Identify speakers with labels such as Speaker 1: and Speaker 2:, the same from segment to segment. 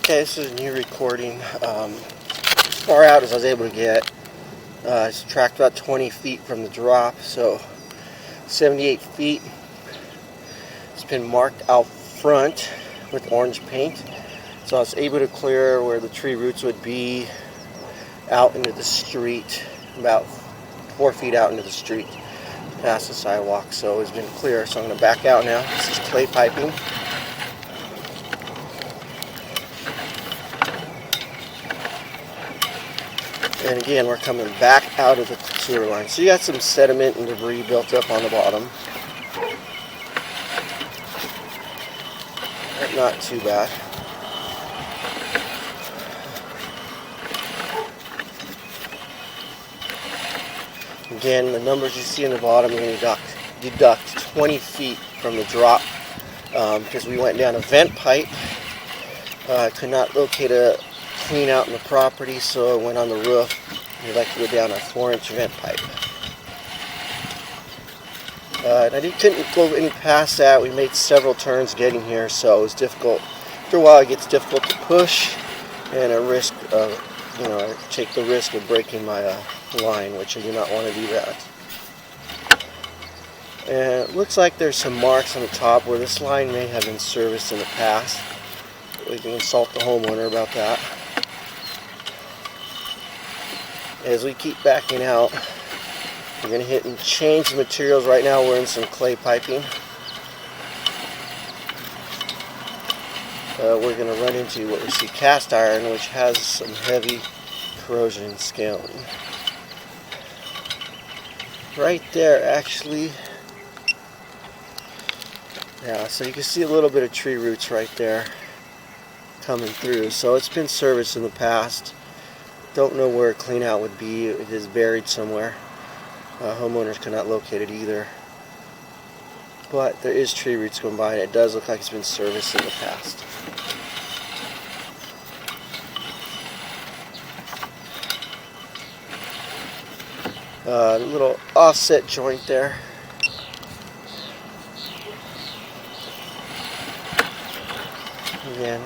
Speaker 1: Okay, this is a new recording. As far out as I was able to get, it's tracked about 20 feet from the drop, so 78 feet. It's been marked out front with orange paint, so I was able to clear where the tree roots would be out into the street, about 4 feet out into the street, past the sidewalk. So it's been clear, so I'm going to back out now. This is clay piping. And again, we're coming back out of the sewer line. So you got some sediment and debris built up on the bottom. But not too bad. Again, the numbers you see in the bottom, you're going to deduct 20 feet from the drop because we went down a vent pipe. Could not locate a clean out in the property, so I went on the roof. We'd like to go down a 4-inch vent pipe. And I couldn't go any past that. We made several turns getting here, so it was difficult. After a while, it gets difficult to push, and a risk of, I take the risk of breaking my line, which I do not want to do that. And it looks like there's some marks on the top where this line may have been serviced in the past. We can consult the homeowner about that. As we keep backing out, we're going to hit and change the materials. Right now we're in some clay piping. We're going to run into what we see cast iron, which has some heavy corrosion and scaling. Right there, actually. Yeah, so you can see a little bit of tree roots right there coming through. So it's been serviced in the past. Don't know where a clean out would be. It is buried somewhere. Homeowners cannot locate it either. But there is tree roots going by, and it does look like it's been serviced in the past. A little offset joint there. Again,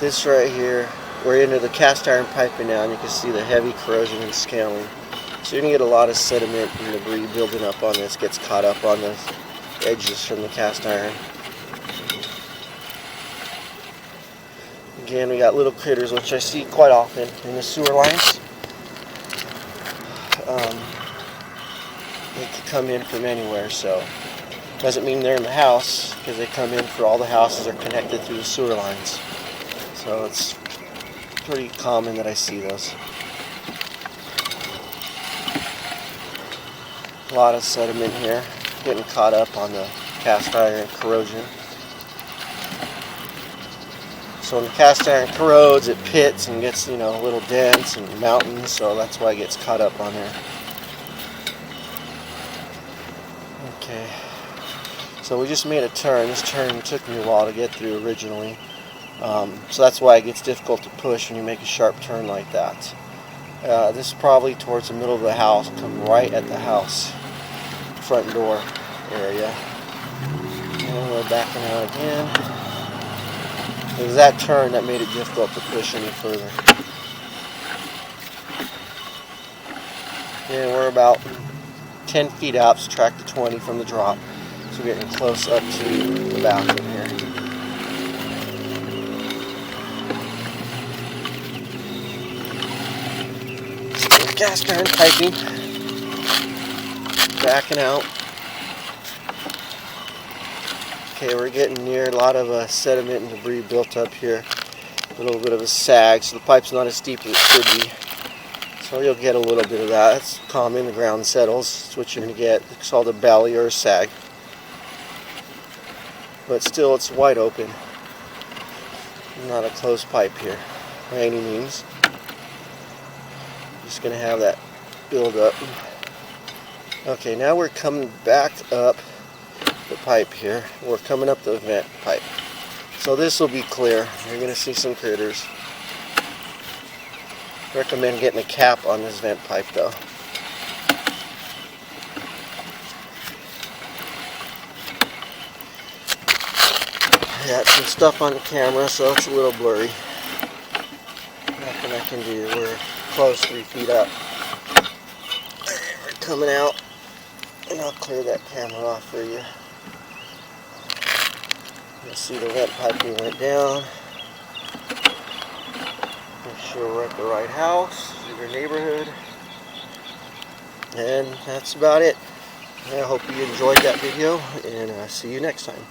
Speaker 1: this right here, we're into the cast iron piping now, and you can see the heavy corrosion and scaling. So you're going to get a lot of sediment and debris building up on this, gets caught up on the edges from the cast iron. Again, we got little critters, which I see quite often in the sewer lines. They could come in from anywhere, so doesn't mean they're in the house, because they come in for all the houses are connected through the sewer lines. So it's pretty common that I see those. A lot of sediment here, getting caught up on the cast iron corrosion. So when the cast iron corrodes, it pits and gets, little dents and mountains, so that's why it gets caught up on there. Okay, so we just made a turn. This turn took me a while to get through originally. So that's why it gets difficult to push when you make a sharp turn like that. This is probably towards the middle of the house, come right at the house, front door area. And we're backing out again. It was that turn that made it difficult to push any further. And we're about 10 feet out, subtract the 20 from the drop. So we're getting close up to the bathroom here. So cast iron piping. Backing out. Okay, we're getting near a lot of sediment and debris built up here. A little bit of a sag, so the pipe's not as steep as it should be. So you'll get a little bit of that. That's common. The ground settles. That's what you're going to get. It's called a belly or a sag. But still, it's wide open. Not a closed pipe here by any means. Just going to have that build up. Okay, now we're coming back up the pipe here. We're coming up the vent pipe. So this will be clear. You're going to see some critters. Recommend getting a cap on this vent pipe though. got some stuff on the camera, so it's a little blurry. I can do. We're close 3 feet up. We're coming out, and I'll clear that camera off for you. You'll see the vent piping went down. Make sure we're at the right house, your neighborhood. And that's about it. I hope you enjoyed that video, and see you next time.